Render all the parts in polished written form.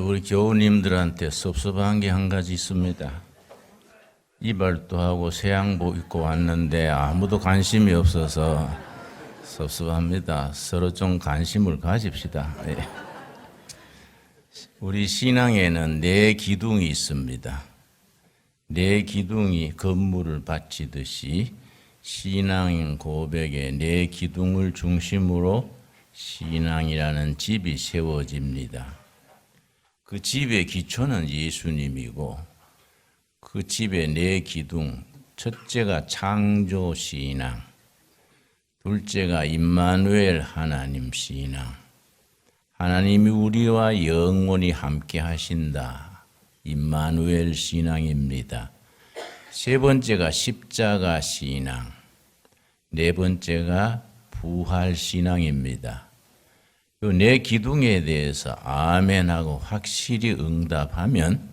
우리 교우님들한테 섭섭한 게 한 가지 있습니다. 이발도 하고 새 양복 입고 왔는데 아무도 관심이 없어서 섭섭합니다. 서로 좀 관심을 가집시다. 예. 우리 신앙에는 네 기둥이 있습니다. 네 기둥이 건물을 받치듯이 신앙인 고백의 네 기둥을 중심으로 신앙이라는 집이 세워집니다. 그 집의 기초는 예수님이고 그 집의 네 기둥, 첫째가 창조 신앙, 둘째가 임마누엘 하나님 신앙, 하나님이 우리와 영원히 함께 하신다, 임마누엘 신앙입니다. 세 번째가 십자가 신앙, 네 번째가 부활 신앙입니다. 이 네 기둥에 대해서 아멘하고 확실히 응답하면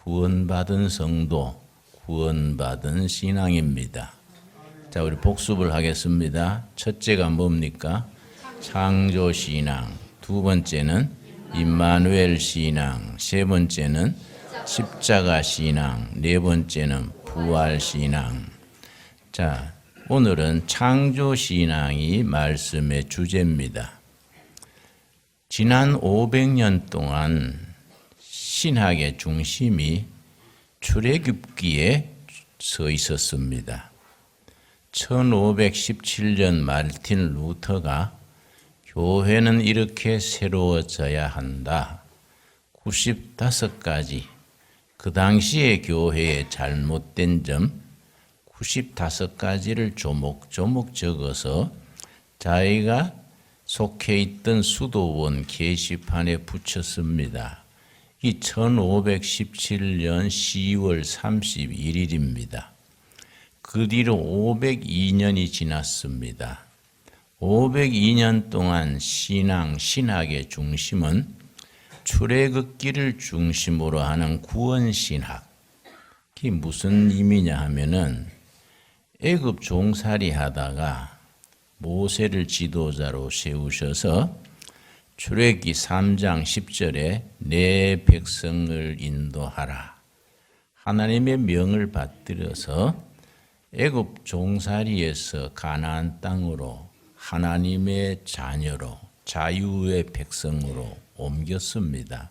구원받은 성도, 구원받은 신앙입니다. 자, 우리 복습을 하겠습니다. 첫째가 뭡니까? 창조 신앙. 두 번째는 임마누엘 신앙. 세 번째는 십자가 신앙. 네 번째는 부활 신앙. 자, 오늘은 창조 신앙이 말씀의 주제입니다. 지난 500년 동안 신학의 중심이 출애굽기에 서 있었습니다. 1517년 마르틴 루터가 교회는 이렇게 새로워져야 한다. 95가지 그 당시의 교회의 잘못된 점 95가지를 조목조목 적어서 자기가 속해 있던 수도원 게시판에 붙였습니다. 이 1517년 10월 31일입니다. 그 뒤로 502년이 지났습니다. 502년 동안 신학의 중심은 출애굽기를 중심으로 하는 구원신학. 이게 무슨 의미냐 하면은 애굽 종살이 하다가 모세를 지도자로 세우셔서 출애굽기 3장 10절에 내 백성을 인도하라. 하나님의 명을 받들어서 애굽 종살이에서 가나안 땅으로 하나님의 자녀로 자유의 백성으로 옮겼습니다.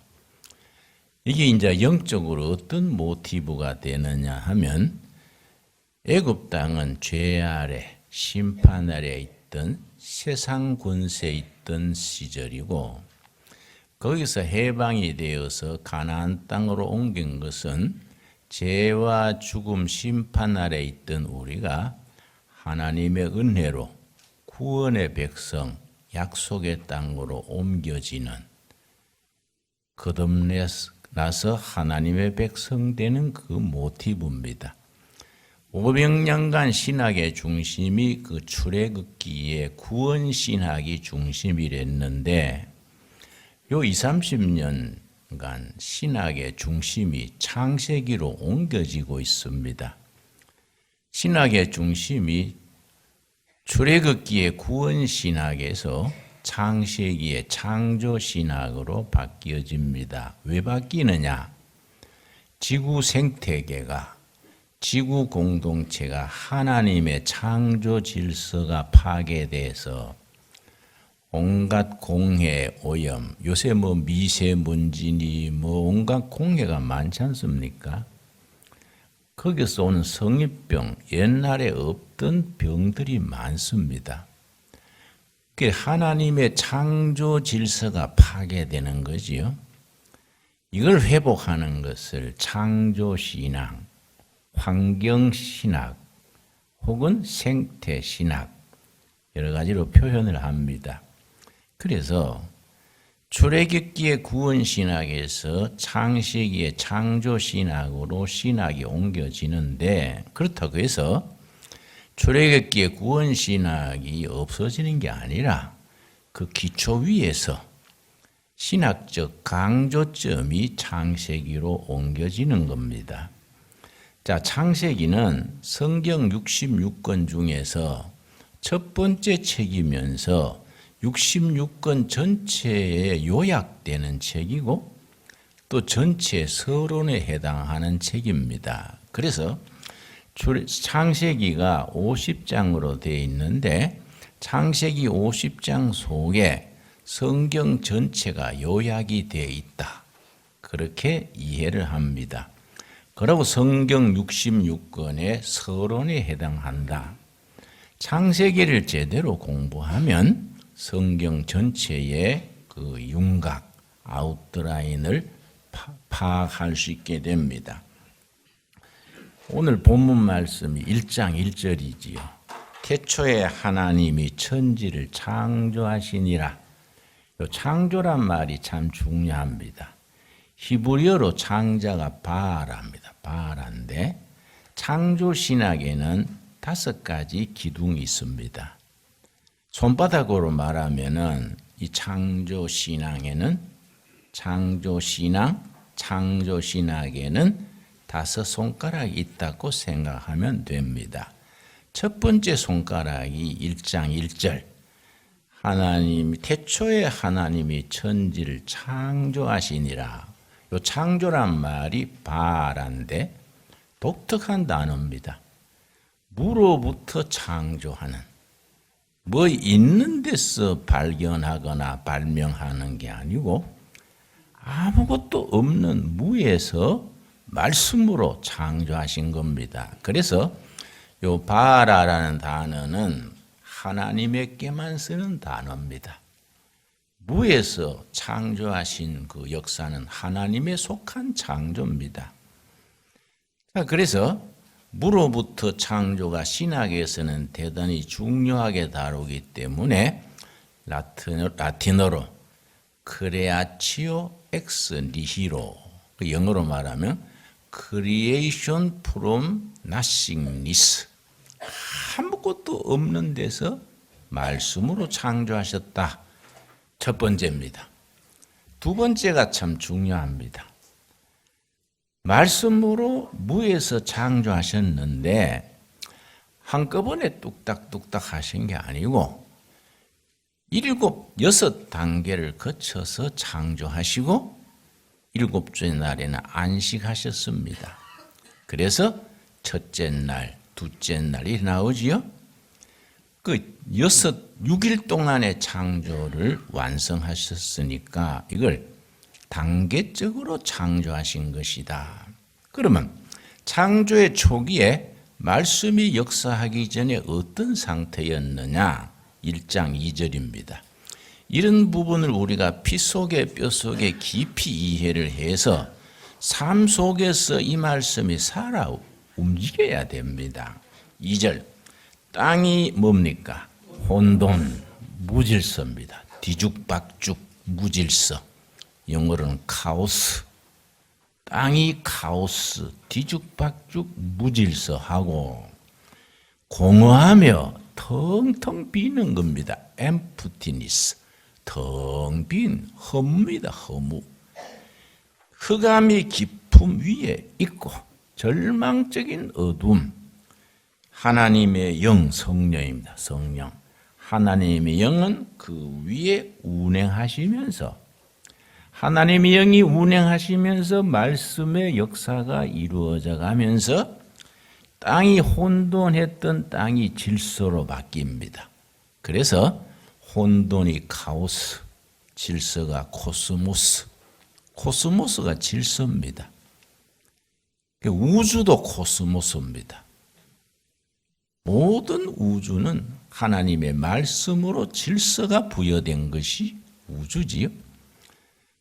이게 이제 영적으로 어떤 모티브가 되느냐 하면 애굽 땅은 죄 아래 심판 아래 있던 세상 권세에 있던 시절이고 거기서 해방이 되어서 가나안 땅으로 옮긴 것은 죄와 죽음 심판 아래 있던 우리가 하나님의 은혜로 구원의 백성 약속의 땅으로 옮겨지는 거듭나서 하나님의 백성 되는 그 모티브입니다. 500년간 신학의 중심이 그 출애굽기의 구원 신학이 중심이랬는데 요 20-30년간 신학의 중심이 창세기로 옮겨지고 있습니다. 신학의 중심이 출애굽기의 구원 신학에서 창세기의 창조 신학으로 바뀌어집니다. 왜 바뀌느냐? 지구 생태계가 지구 공동체가 하나님의 창조 질서가 파괴돼서 온갖 공해, 오염, 요새 미세먼지니 온갖 공해가 많지 않습니까? 거기서 오는 성인병, 옛날에 없던 병들이 많습니다. 하나님의 창조 질서가 파괴되는 거지요. 이걸 회복하는 것을 창조신앙, 환경신학 혹은 생태신학 여러 가지로 표현을 합니다. 그래서 출애굽기의 구원신학에서 창세기의 창조신학으로 신학이 옮겨지는데 그렇다고 해서 출애굽기의 구원신학이 없어지는 게 아니라 그 기초 위에서 신학적 강조점이 창세기로 옮겨지는 겁니다. 자, 창세기는 성경 66권 중에서 첫 번째 책이면서 66권 전체에 요약되는 책이고 또 전체 서론에 해당하는 책입니다. 그래서 창세기가 50장으로 되어 있는데 창세기 50장 속에 성경 전체가 요약이 되어 있다. 그렇게 이해를 합니다. 그리고 성경 66권의 서론에 해당한다. 창세기를 제대로 공부하면 성경 전체의 그 윤곽, 아웃라인을 파악할 수 있게 됩니다. 오늘 본문 말씀이 1장 1절이지요. 태초에 하나님이 천지를 창조하시니라. 이 창조란 말이 참 중요합니다. 히브리어로 창자가 바라입니다. 바라인데 창조 신학에는 5가지 기둥이 있습니다. 손바닥으로 말하면은 이 창조 신앙에는 창조 신학에는 5손가락이 있다고 생각하면 됩니다. 첫 번째 손가락이 1장 1절. 태초에 하나님이 천지를 창조하시니라. 요 창조란 말이 바라인데 독특한 단어입니다. 무로부터 창조하는, 뭐 있는 데서 발견하거나 발명하는 게 아니고 아무것도 없는 무에서 말씀으로 창조하신 겁니다. 그래서 요 바라라는 단어는 하나님에게만 쓰는 단어입니다. 무에서 창조하신 그 역사는 하나님에 속한 창조입니다. 그래서 무로부터 창조가 신학에서는 대단히 중요하게 다루기 때문에 라틴어로 크레아치오 엑스 니히로, 영어로 말하면 creation from nothingness, 아무것도 없는 데서 말씀으로 창조하셨다. 첫 번째입니다. 두 번째가 참 중요합니다. 말씀으로 무에서 창조하셨는데 한꺼번에 뚝딱뚝딱 하신 게 아니고 7, 6단계를 거쳐서 창조하시고 7째 날에는 안식하셨습니다. 그래서 첫째 날, 둘째 날이 나오지요. 그 6일 동안의 창조를 완성하셨으니까 이걸 단계적으로 창조하신 것이다. 그러면 창조의 초기에 말씀이 역사하기 전에 어떤 상태였느냐? 1장 2절입니다. 이런 부분을 우리가 피 속에 뼈 속에 깊이 이해를 해서 삶 속에서 이 말씀이 살아 움직여야 됩니다. 2절, 땅이 뭡니까? 혼돈, 무질서입니다. 뒤죽박죽, 무질서. 영어로는 카오스. 땅이 카오스, 뒤죽박죽, 무질서하고 공허하며 텅텅 비는 겁니다. emptiness. 텅 빈 허무입니다. 허무. 흑암이 깊음 위에 있고 절망적인 어둠. 하나님의 영, 성령입니다. 성령. 하나님의 영은 그 위에 운행하시면서 하나님의 영이 운행하시면서 말씀의 역사가 이루어져 가면서 땅이 혼돈했던 땅이 질서로 바뀝니다. 그래서 혼돈이 카오스, 질서가 코스모스, 코스모스가 질서입니다. 우주도 코스모스입니다. 모든 우주는 하나님의 말씀으로 질서가 부여된 것이 우주지요.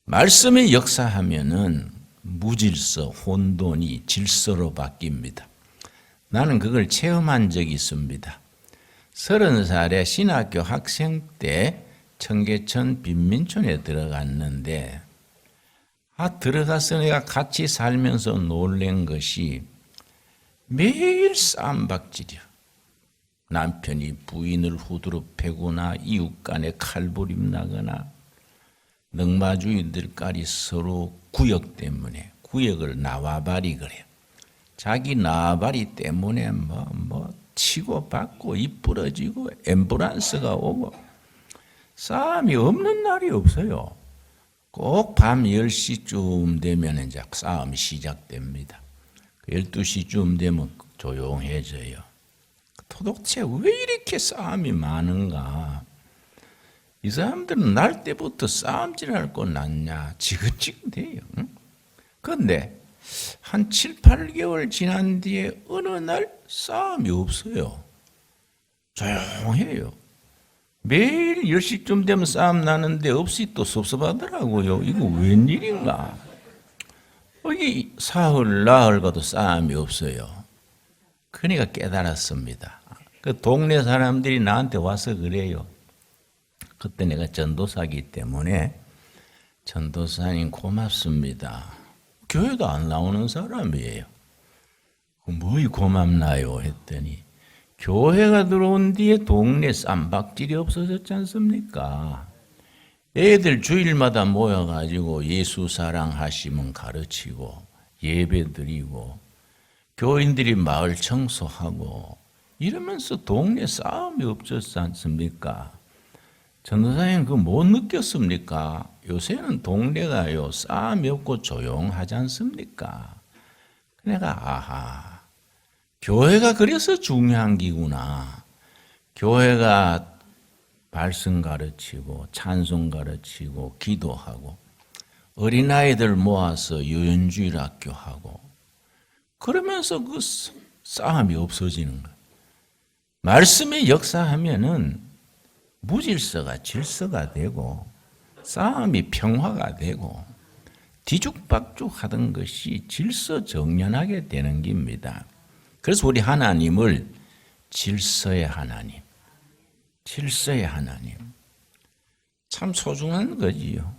말씀이 역사하면은 무질서, 혼돈이 질서로 바뀝니다. 나는 그걸 체험한 적이 있습니다. 30살에 신학교 학생 때 청계천 빈민촌에 들어갔는데 들어가서 내가 같이 살면서 놀란 것이 매일 쌈박질이야. 남편이 부인을 후드로 패거나 이웃 간에 칼부림 나거나 넉마주의들까지 서로 구역 때문에 구역을 나와바리 그래요. 자기 나와바리 때문에 치고받고 입 부러지고 앰뷸런스가 오고 싸움이 없는 날이 없어요. 꼭 밤 10시쯤 되면 이제 싸움이 시작됩니다. 12시쯤 되면 조용해져요. 도대체 왜 이렇게 싸움이 많은가? 이 사람들은 날 때부터 싸움질할 거 났냐? 지긋지긋해요. 그런데 한 7, 8개월 지난 뒤에 어느 날 싸움이 없어요. 조용해요. 매일 10시쯤 되면 싸움 나는데 없이 또 섭섭하더라고요. 이거 웬일인가? 여기 사흘, 나흘 가도 싸움이 없어요. 그러니까 깨달았습니다. 그 동네 사람들이 나한테 와서 그래요. 그때 내가 전도사이기 때문에 전도사님 고맙습니다. 교회도 안 나오는 사람이에요. 뭐이 고맙나요? 했더니 교회가 들어온 뒤에 동네 쌈박질이 없어졌지 않습니까? 애들 주일마다 모여가지고 예수 사랑하시면 가르치고 예배 드리고 교인들이 마을 청소하고 이러면서 동네 싸움이 없었지 않습니까? 전도사님 그거 못 느꼈습니까? 요새는 동네가요 싸움이 없고 조용하지 않습니까? 내가 아하 교회가 그래서 중요한 기구나. 교회가 말씀 가르치고 찬송 가르치고 기도하고 어린아이들 모아서 유연주일 학교하고 그러면서 그 싸움이 없어지는 거예요. 말씀의 역사하면은 무질서가 질서가 되고 싸움이 평화가 되고 뒤죽박죽 하던 것이 질서정연하게 되는 겁니다. 그래서 우리 하나님을 질서의 하나님, 질서의 하나님 참 소중한 거지요.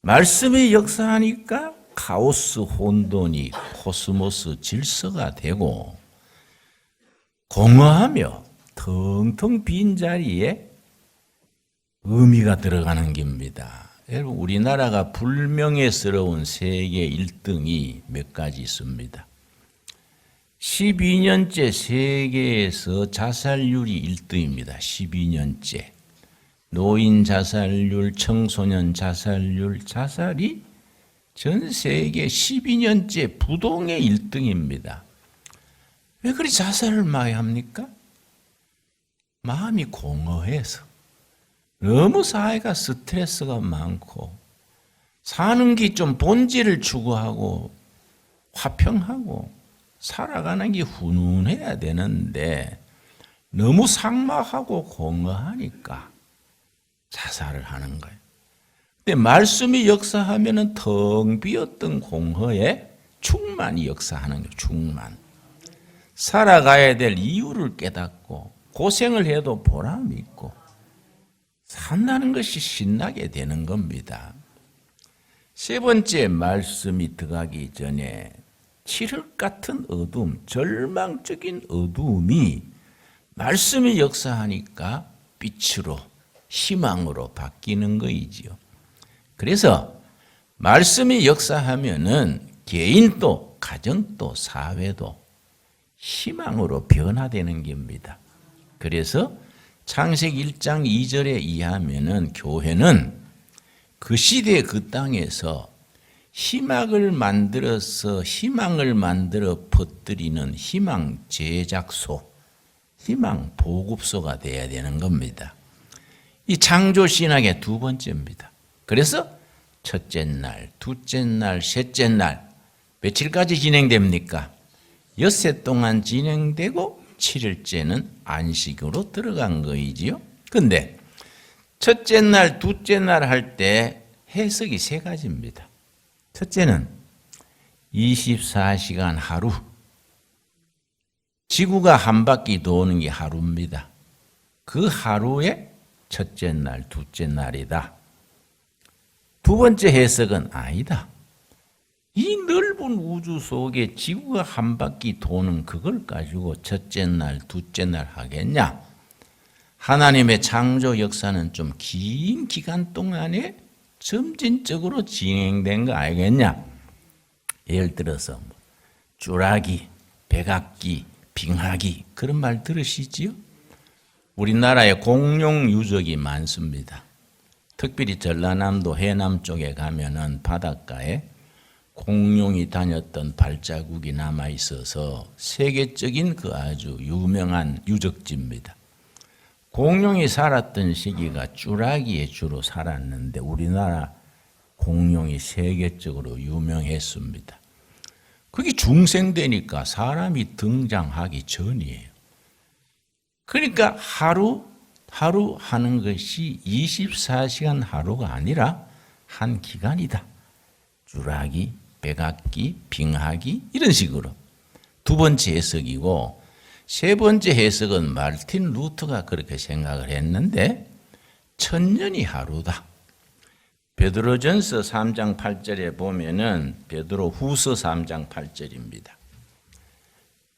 말씀이 역사하니까 카오스 혼돈이 코스모스 질서가 되고 공허하며 텅텅 빈 자리에 의미가 들어가는 겁니다. 여러분 우리나라가 불명예스러운 세계 1등이 몇 가지 있습니다. 12년째 세계에서 자살률이 1등입니다. 12년째. 노인 자살률, 청소년 자살률, 자살이 전 세계 12년째 부동의 1등입니다. 왜 그리 자살을 많이 합니까? 마음이 공허해서. 너무 사회가 스트레스가 많고 사는 게 좀 본질을 추구하고 화평하고 살아가는 게 훈훈해야 되는데 너무 삭막하고 공허하니까 자살을 하는 거예요. 근데 말씀이 역사하면은 텅 비었던 공허에 충만이 역사하는 거예요. 충만. 살아가야 될 이유를 깨닫고 고생을 해도 보람이 있고 산다는 것이 신나게 되는 겁니다. 세 번째 말씀이 들어가기 전에 칠흑 같은 어둠, 절망적인 어둠이 말씀이 역사하니까 빛으로, 희망으로 바뀌는 거이지요. 그래서 말씀이 역사하면은 개인도, 가정도, 사회도 희망으로 변화되는 겁니다. 그래서 창세기 1장 2절에 의하면은 교회는 그 시대 그 땅에서 희망을 만들어 퍼뜨리는 희망 제작소, 희망 보급소가 돼야 되는 겁니다. 이 창조 신학의 두 번째입니다. 그래서 첫째 날, 둘째 날, 셋째 날 며칠까지 진행됩니까? 엿새 동안 진행되고 7일째는 안식으로 들어간 거이지요. 근데 첫째 날, 둘째 날 할 때 해석이 세 가지입니다. 첫째는 24시간 하루. 지구가 한 바퀴 도는 게 하루입니다. 그 하루에 첫째 날, 둘째 날이다. 두 번째 해석은 아니다. 이 넓은 우주 속에 지구가 한 바퀴 도는 그걸 가지고 첫째 날, 둘째 날 하겠냐? 하나님의 창조 역사는 좀 긴 기간 동안에 점진적으로 진행된 거 알겠냐? 예를 들어서 쭈라기, 백악기, 빙하기 그런 말 들으시지요? 우리나라에 공룡 유적이 많습니다. 특별히 전라남도 해남 쪽에 가면은 바닷가에 공룡이 다녔던 발자국이 남아 있어서 세계적인 그 아주 유명한 유적지입니다. 공룡이 살았던 시기가 쭈라기에 주로 살았는데 우리나라 공룡이 세계적으로 유명했습니다. 그게 중생되니까 사람이 등장하기 전이에요. 그러니까 하루 하는 것이 24시간 하루가 아니라 한 기간이다. 쭈라기, 백악기, 빙하기 이런 식으로. 두 번째 해석이고 세 번째 해석은 마르틴 루터가 그렇게 생각을 했는데 1000년이 하루다. 베드로전서 3장 8절에 보면은 베드로 후서 3장 8절입니다.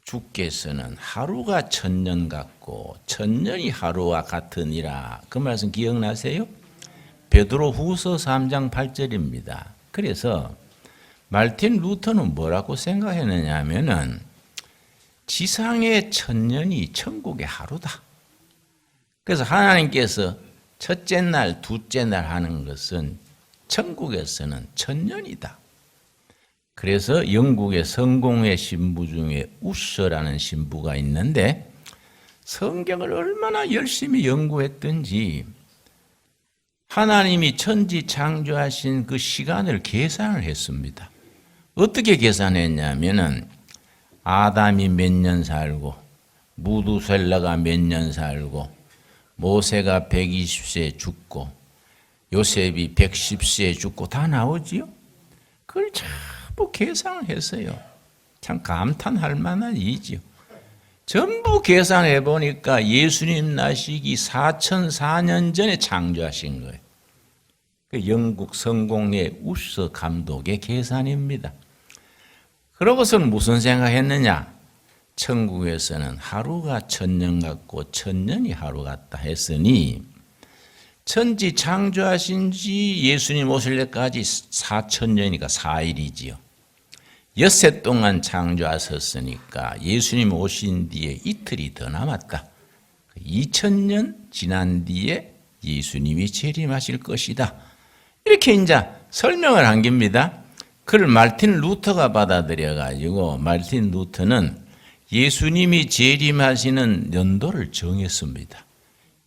주께서는 하루가 1000년 같고 1000년이 하루와 같으니라. 그 말씀 기억나세요? 베드로 후서 3장 8절입니다. 그래서 마르틴 루터는 뭐라고 생각했느냐 하면은 지상의 1000년이 천국의 하루다. 그래서 하나님께서 첫째 날, 둘째 날 하는 것은 천국에서는 1000년이다. 그래서 영국의 성공회 신부 중에 우셔라는 신부가 있는데 성경을 얼마나 열심히 연구했든지 하나님이 천지 창조하신 그 시간을 계산을 했습니다. 어떻게 계산했냐면은 아담이 몇 년 살고 무두셀라가 몇 년 살고 모세가 120세에 죽고 요셉이 110세에 죽고 다 나오지요. 그걸 전부 계산을 했어요. 참 감탄할 만한 일이지요. 전부 계산해 보니까 예수님 나시기 4004년 전에 창조하신 거예요. 그 영국 성공회 우서 감독의 계산입니다. 그러고서는 무슨 생각했느냐? 천국에서는 하루가 1000년 같고 1000년이 하루 같다 했으니 천지 창조하신 지 예수님 오실 때까지 4000년이니까 4일이지요. 엿새 동안 창조하셨으니까 예수님 오신 뒤에 이틀이 더 남았다. 2000년 지난 뒤에 예수님이 재림하실 것이다. 이렇게 이제 설명을 한 겁니다. 그걸 마르틴 루터가 받아들여 가지고 마르틴 루터는 예수님이 재림하시는 연도를 정했습니다.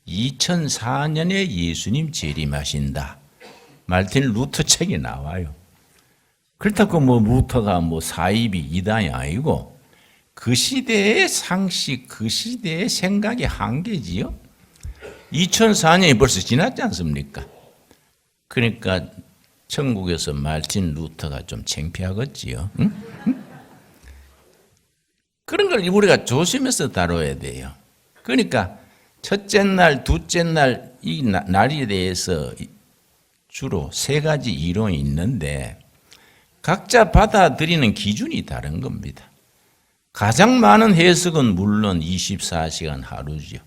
2004년에 예수님 재림하신다. 마르틴 루터 책이 나와요. 그렇다고 루터가 사입이 이단이 아니고 그 시대의 상식, 그 시대의 생각의 한계지요. 2004년이 벌써 지났지 않습니까? 그러니까 천국에서 마르틴 루터가 좀 창피하겠지요. 응? 그런 걸 우리가 조심해서 다뤄야 돼요. 그러니까 첫째 날, 둘째 날 이 날에 대해서 주로 세 가지 이론이 있는데 각자 받아들이는 기준이 다른 겁니다. 가장 많은 해석은 물론 24시간 하루죠.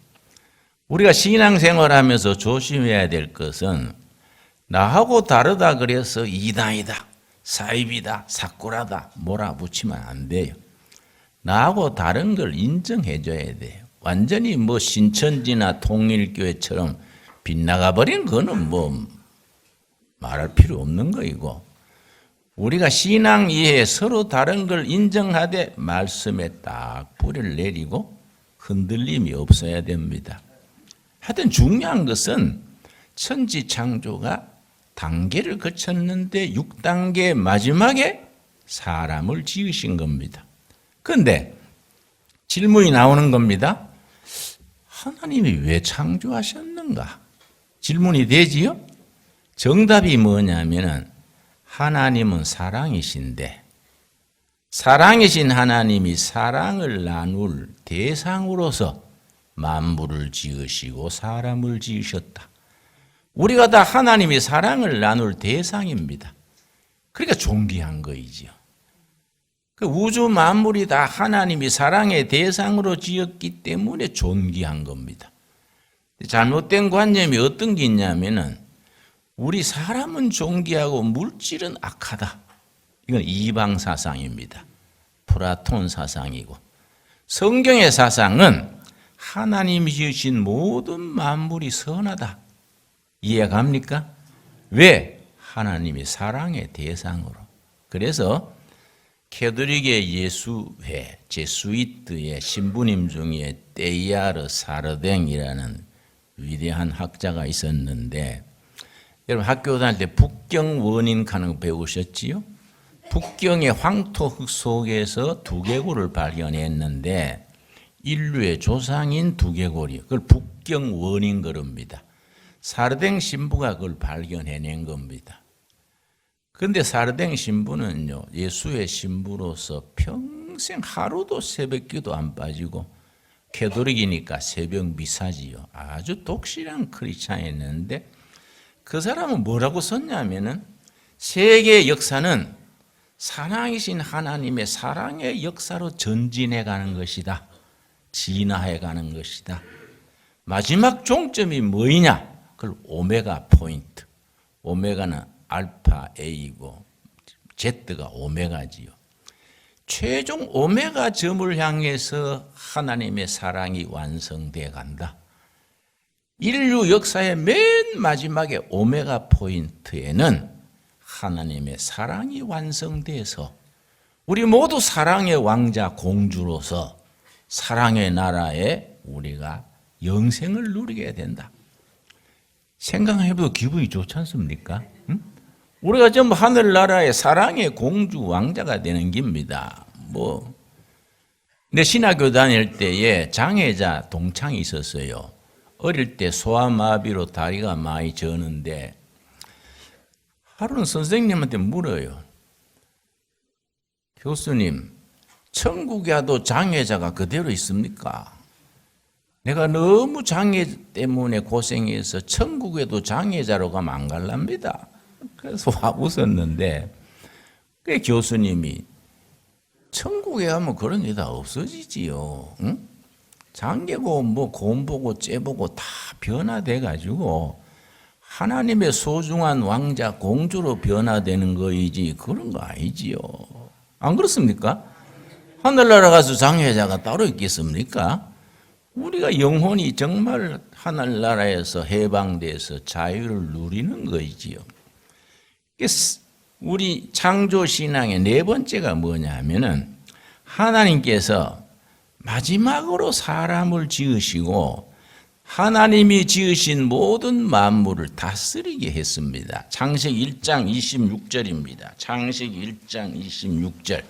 우리가 신앙생활하면서 조심해야 될 것은 나하고 다르다 그래서 이단이다, 사입이다, 사꾸라다 몰아붙이면 안 돼요. 나하고 다른 걸 인정해 줘야 돼요. 완전히 신천지나 통일교회처럼 빗나가 버린 거는 말할 필요 없는 거이고 우리가 신앙 이해에 서로 다른 걸 인정하되 말씀에 딱 뿌리를 내리고 흔들림이 없어야 됩니다. 하여튼 중요한 것은 천지 창조가 단계를 거쳤는데 6단계 마지막에 사람을 지으신 겁니다. 그런데 질문이 나오는 겁니다. 하나님이 왜 창조하셨는가? 질문이 되지요? 정답이 뭐냐면은 하나님은 사랑이신데 사랑이신 하나님이 사랑을 나눌 대상으로서 만물을 지으시고 사람을 지으셨다. 우리가 다 하나님이 사랑을 나눌 대상입니다. 그러니까 존귀한 거이지요. 그 우주 만물이 다 하나님이 사랑의 대상으로 지었기 때문에 존귀한 겁니다. 잘못된 관념이 어떤 게 있냐면은 우리 사람은 존귀하고 물질은 악하다. 이건 이방 사상입니다. 플라톤 사상이고 성경의 사상은 하나님이 지으신 모든 만물이 선하다. 이해가 갑니까? 왜? 하나님의 사랑의 대상으로. 그래서 캐톨릭의 예수회, 제수이트의 신부님 중에 테이아르 사르댕이라는 위대한 학자가 있었는데, 여러분 학교 다닐 때 북경 원인 가는 거 배우셨지요? 북경의 황토흙 속에서 두개골을 발견했는데 인류의 조상인 두개골이 그걸 북경 원인 그럽니다. 사르댕 신부가 그걸 발견해낸 겁니다. 그런데 사르댕 신부는요, 예수의 신부로서 평생 하루도 새벽기도 안 빠지고 캐톨릭이니까 새벽 미사지요. 아주 독실한 크리스찬이었는데 그 사람은 뭐라고 썼냐면은 세계 역사는 사랑이신 하나님의 사랑의 역사로 전진해 가는 것이다. 진화해 가는 것이다. 마지막 종점이 뭐이냐? 그걸 오메가 포인트. 오메가는 알파 A고 Z가 오메가지요. 최종 오메가 점을 향해서 하나님의 사랑이 완성돼 간다. 인류 역사의 맨 마지막에 오메가 포인트에는 하나님의 사랑이 완성돼서 우리 모두 사랑의 왕자 공주로서 사랑의 나라에 우리가 영생을 누리게 된다. 생각해도 기분이 좋지 않습니까? 응? 우리가 전부 하늘나라의 사랑의 공주 왕자가 되는 겁니다. 내 신학교 다닐 때에 장애자 동창이 있었어요. 어릴 때 소아마비로 다리가 많이 저는데 하루는 선생님한테 물어요. 교수님, 천국에도 장애자가 그대로 있습니까? 내가 너무 장애 때문에 고생해서 천국에도 장애자로 가면 안 갈랍니다. 그래서 웃었는데 그 교수님이 천국에 가면 그런 게 다 없어지지요. 응? 장애고 곰보고 째보고 다 변화돼 가지고 하나님의 소중한 왕자 공주로 변화되는 거이지 그런 거 아니지요. 안 그렇습니까? 하늘나라 가서 장애자가 따로 있겠습니까? 우리가 영혼이 정말 하늘나라에서 해방돼서 자유를 누리는 거이지요. 우리 창조신앙의 네 번째가 뭐냐 하면은 하나님께서 마지막으로 사람을 지으시고 하나님이 지으신 모든 만물을 다스리게 했습니다. 창세기 1장 26절입니다. 창세기 1장 26절.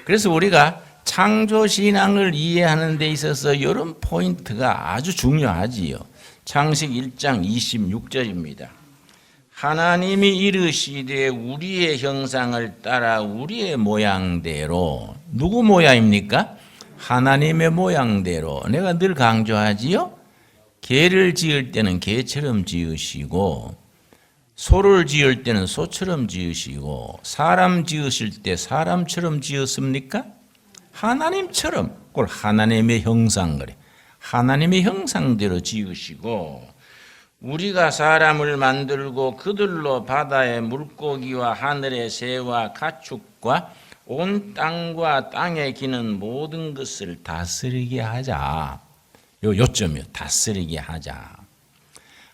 그래서 우리가 창조신앙을 이해하는 데 있어서 이런 포인트가 아주 중요하지요. 창세기 1장 26절입니다. 하나님이 이르시되 우리의 형상을 따라 우리의 모양대로, 누구 모양입니까? 하나님의 모양대로. 내가 늘 강조하지요. 개를 지을 때는 개처럼 지으시고 소를 지을 때는 소처럼 지으시고 사람 지으실 때 사람처럼 지었습니까? 하나님처럼. 그걸 하나님의 형상 그래. 하나님의 형상대로 지으시고 우리가 사람을 만들고 그들로 바다의 물고기와 하늘의 새와 가축과 온 땅과 땅에 기는 모든 것을 다스리게 하자. 요점이요. 다스리게 하자.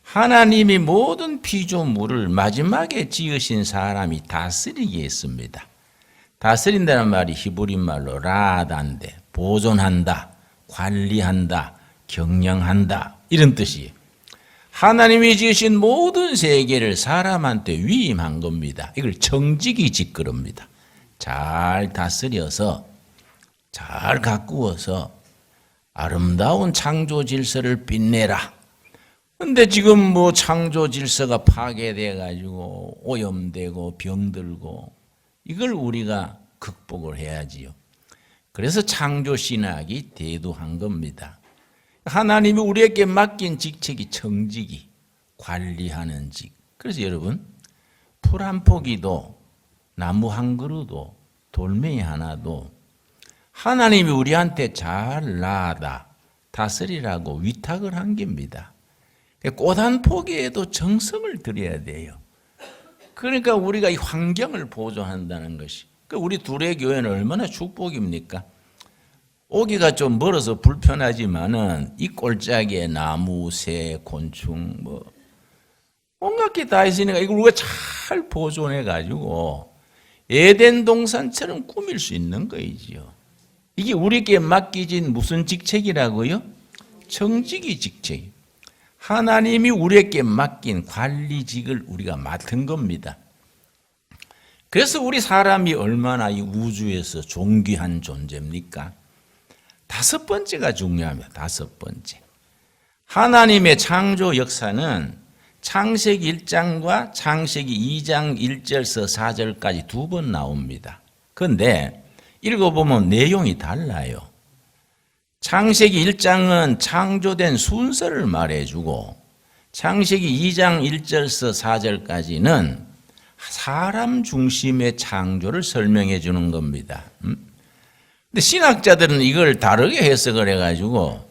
하나님이 모든 피조물을 마지막에 지으신 사람이 다스리게 했습니다. 다스린다는 말이 히브리 말로 라단데 보존한다, 관리한다, 경영한다 이런 뜻이에요. 하나님이 지으신 모든 세계를 사람한테 위임한 겁니다. 이걸 청지기 짓거릅니다. 잘 다스려서 잘 가꾸어서 아름다운 창조 질서를 빛내라. 근데 지금 창조 질서가 파괴돼 가지고 오염되고 병들고 이걸 우리가 극복을 해야지요. 그래서 창조 신학이 대두한 겁니다. 하나님이 우리에게 맡긴 직책이 청지기, 관리하는 직. 그래서 여러분, 풀 한 포기도 나무 한 그루도 돌멩이 하나도 하나님이 우리한테 잘 낳아다 다스리라고 위탁을 한 겁니다. 꽃 한 포기에도 정성을 들여야 돼요. 그러니까 우리가 이 환경을 보존한다는 것이. 우리 둘의 교회는 얼마나 축복입니까? 오기가 좀 멀어서 불편하지만은 이 꼴짝에 나무, 새, 곤충 온갖 게 다 있으니까 이걸 우리가 잘 보존해 가지고 에덴 동산처럼 꾸밀 수 있는 거이지요. 이게 우리에게 맡기진 무슨 직책이라고요? 청지기 직책. 하나님이 우리에게 맡긴 관리직을 우리가 맡은 겁니다. 그래서 우리 사람이 얼마나 이 우주에서 존귀한 존재입니까? 다섯 번째가 중요합니다. 다섯 번째. 하나님의 창조 역사는 창세기 1장과 창세기 2장 1절서 4절까지 두 번 나옵니다. 그런데 읽어보면 내용이 달라요. 창세기 1장은 창조된 순서를 말해주고 창세기 2장 1절서 4절까지는 사람 중심의 창조를 설명해 주는 겁니다. 근데 신학자들은 이걸 다르게 해석을 해가지고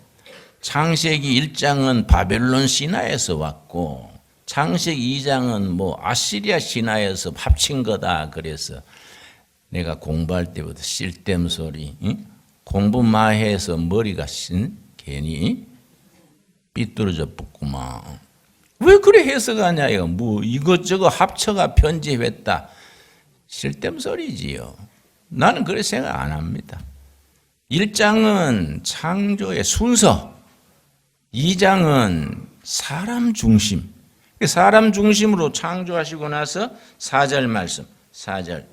창세기 1장은 바벨론 신화에서 왔고 창세기 2장은 뭐 아시리아 신화에서 합친 거다. 그래서 내가 공부할 때부터 쓸데없는 소리, 공부 많이 해서 머리가 괜히 삐뚤어져 붙구만. 왜 그래 해석하냐요? 뭐 이것저것 합쳐가 편집했다. 쓸데없는 소리지요. 나는 그렇게 생각 안 합니다. 1장은 창조의 순서, 2장은 사람 중심. 사람 중심으로 창조하시고 나서 4절 말씀, 4절,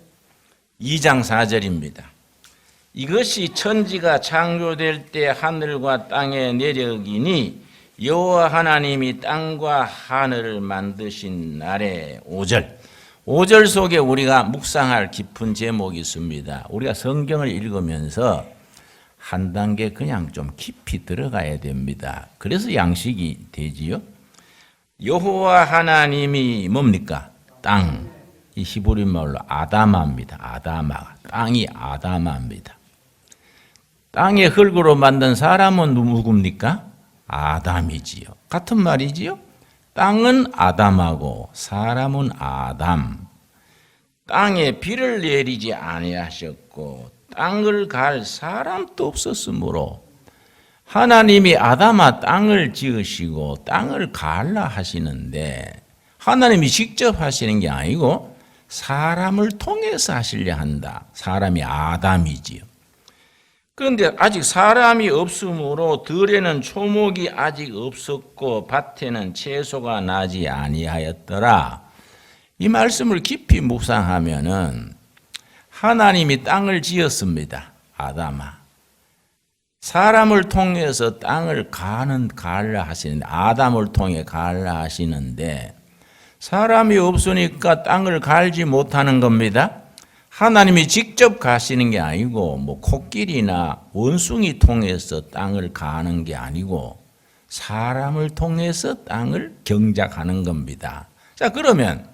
2장 4절입니다. 이것이 천지가 창조될 때 하늘과 땅의 내력이니 여호와 하나님이 땅과 하늘을 만드신 날에 5절. 5절 속에 우리가 묵상할 깊은 제목이 있습니다. 우리가 성경을 읽으면서 한 단계 그냥 좀 깊이 들어가야 됩니다. 그래서 양식이 되지요. 여호와 하나님이 뭡니까? 땅. 이 히브리 말로 아다마입니다. 아다마. 땅이 아다마입니다. 땅의 흙으로 만든 사람은 누구입니까? 아담이지요. 같은 말이지요. 땅은 아담하고 사람은 아담. 땅에 비를 내리지 아니하셨고 땅을 갈 사람도 없었으므로 하나님이 아담아 땅을 지으시고 땅을 갈라 하시는데 하나님이 직접 하시는 게 아니고 사람을 통해서 하시려 한다. 사람이 아담이지요. 그런데 아직 사람이 없으므로 들에는 초목이 아직 없었고 밭에는 채소가 나지 아니하였더라. 이 말씀을 깊이 묵상하면은 하나님이 땅을 지었습니다. 아담아. 사람을 통해서 땅을 갈라 하시는데 아담을 통해 갈라 하시는데 사람이 없으니까 땅을 갈지 못하는 겁니다. 하나님이 직접 가시는 게 아니고 뭐 코끼리나 원숭이 통해서 땅을 가는 게 아니고 사람을 통해서 땅을 경작하는 겁니다. 자, 그러면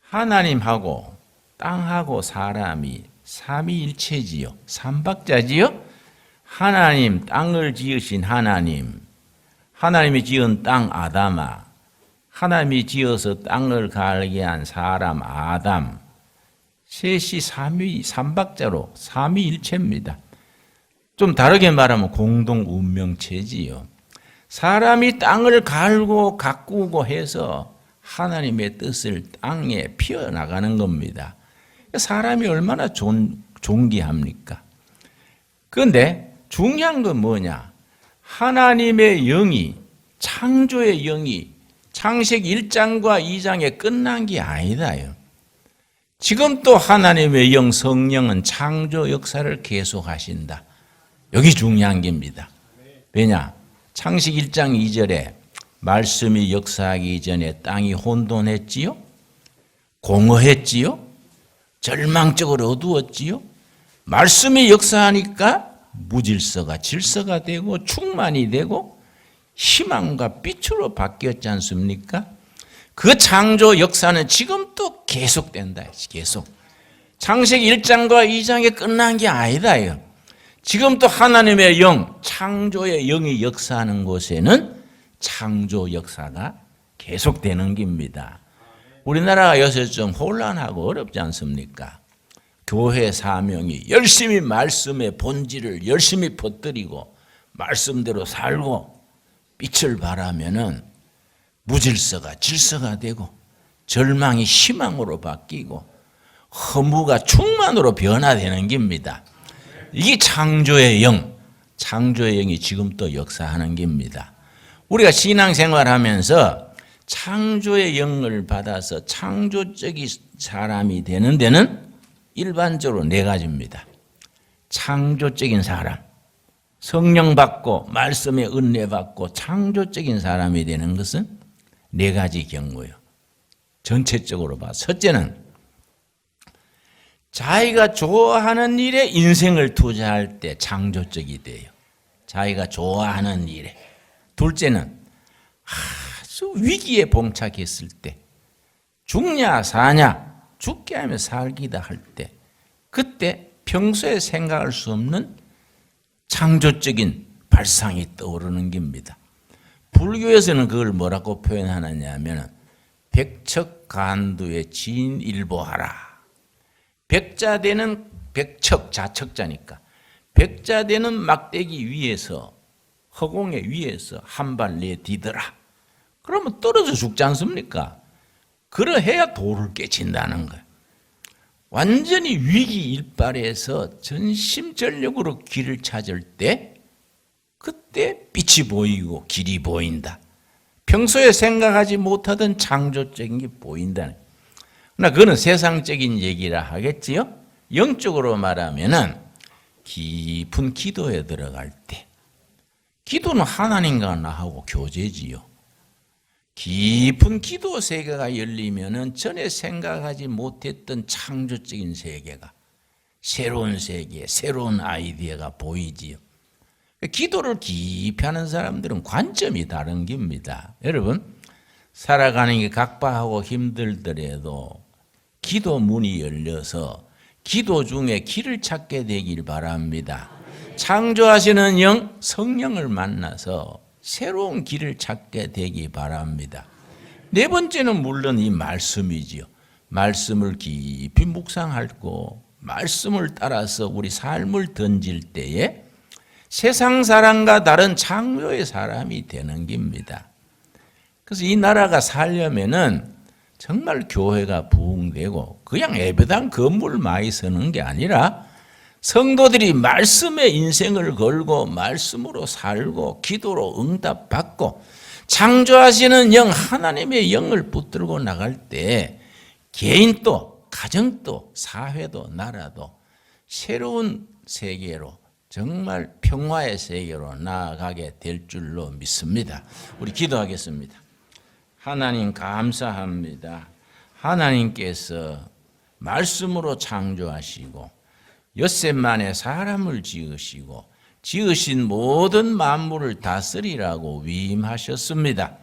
하나님하고 땅하고 사람이 삼위일체지요. 삼박자지요. 하나님, 땅을 지으신 하나님, 하나님이 지은 땅 아담아, 하나님이 지어서 땅을 갈게 한 사람 아담, 셋이 삼박자로 삼위일체입니다. 좀 다르게 말하면 공동 운명체지요. 사람이 땅을 갈고 가꾸고 해서 하나님의 뜻을 땅에 피어나가는 겁니다. 사람이 얼마나 존귀합니까? 그런데 중요한 건 뭐냐? 하나님의 영이, 창조의 영이 창세기 1장과 2장에 끝난 게 아니다요. 지금 또 하나님의 영 성령은 창조 역사를 계속하신다. 여기 중요한 겁니다. 왜냐? 창세기 1장 2절에 말씀이 역사하기 전에 땅이 혼돈했지요? 공허했지요? 절망적으로 어두웠지요? 말씀이 역사하니까 무질서가 질서가 되고 충만이 되고 희망과 빛으로 바뀌었지 않습니까? 그 창조 역사는 지금도 계속된다. 계속. 창세기 1장과 2장에 끝난 게 아니다요. 지금도 하나님의 영, 창조의 영이 역사하는 곳에는 창조 역사가 계속되는 겁니다. 우리나라가 요새 좀 혼란하고 어렵지 않습니까? 교회 사명이 열심히 말씀의 본질을 열심히 퍼뜨리고 말씀대로 살고 빛을 발하면은 무질서가 질서가 되고 절망이 희망으로 바뀌고 허무가 충만으로 변화되는 겁니다. 이게 창조의 영, 창조의 영이 지금 또 역사하는 겁니다. 우리가 신앙생활하면서 창조의 영을 받아서 창조적인 사람이 되는 데는 일반적으로 네 가지입니다. 창조적인 사람, 성령 받고 말씀의 은혜 받고 창조적인 사람이 되는 것은 네 가지 경우예요. 전체적으로 봐. 첫째는 자기가 좋아하는 일에 인생을 투자할 때 창조적이 돼요. 자기가 좋아하는 일에. 둘째는 아주 위기에 봉착했을 때, 죽냐 사냐, 죽게 하며 살기다 할 때, 그때 평소에 생각할 수 없는 창조적인 발상이 떠오르는 겁니다. 불교에서는 그걸 뭐라고 표현하느냐 하면 백척간두에 진일보하라. 백자되는 백척, 자척자니까 백자되는 막대기 위에서 허공의 위에서 한 발 내디더라. 그러면 떨어져 죽지 않습니까? 그러해야 돌을 깨친다는 거예요. 완전히 위기 일발에서 전심전력으로 길을 찾을 때 그때 빛이 보이고 길이 보인다. 평소에 생각하지 못하던 창조적인 게 보인다는. 그러나 그거는 세상적인 얘기라 하겠지요. 영적으로 말하면은 깊은 기도에 들어갈 때, 기도는 하나님과 나하고 교제지요. 깊은 기도 세계가 열리면은 전에 생각하지 못했던 창조적인 세계가, 새로운 세계, 새로운 아이디어가 보이지요. 기도를 깊이 하는 사람들은 관점이 다른 겁니다. 여러분, 살아가는 게 각박하고 힘들더라도 기도 문이 열려서 기도 중에 길을 찾게 되길 바랍니다. 창조하시는 영, 성령을 만나서 새로운 길을 찾게 되기 바랍니다. 네 번째는 물론 이 말씀이지요. 말씀을 깊이 묵상하고 말씀을 따라서 우리 삶을 던질 때에 세상 사람과 다른 창조의 사람이 되는 겁니다. 그래서 이 나라가 살려면은 정말 교회가 부흥되고 그냥 예배당 건물 많이 서는 게 아니라 성도들이 말씀에 인생을 걸고 말씀으로 살고 기도로 응답받고 창조하시는 영, 하나님의 영을 붙들고 나갈 때 개인도 가정도 사회도 나라도 새로운 세계로 정말 평화의 세계로 나아가게 될 줄로 믿습니다. 우리 기도하겠습니다. 하나님 감사합니다. 하나님께서 말씀으로 창조하시고 엿새 만에 사람을 지으시고 지으신 모든 만물을 다스리라고 위임하셨습니다.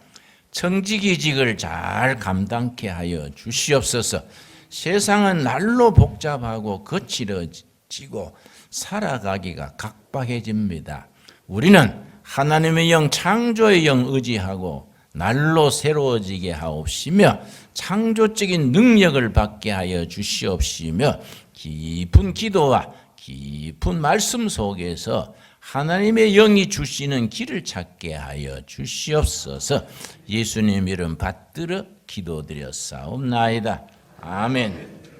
청지기직을 잘 감당케 하여 주시옵소서. 세상은 날로 복잡하고 거칠어지고 살아가기가 각박해집니다. 우리는 하나님의 영, 창조의 영 의지하고 날로 새로워지게 하옵시며 창조적인 능력을 받게 하여 주시옵시며 깊은 기도와 깊은 말씀 속에서 하나님의 영이 주시는 길을 찾게 하여 주시옵소서. 예수님 이름 받들어 기도드렸사옵나이다. 아멘.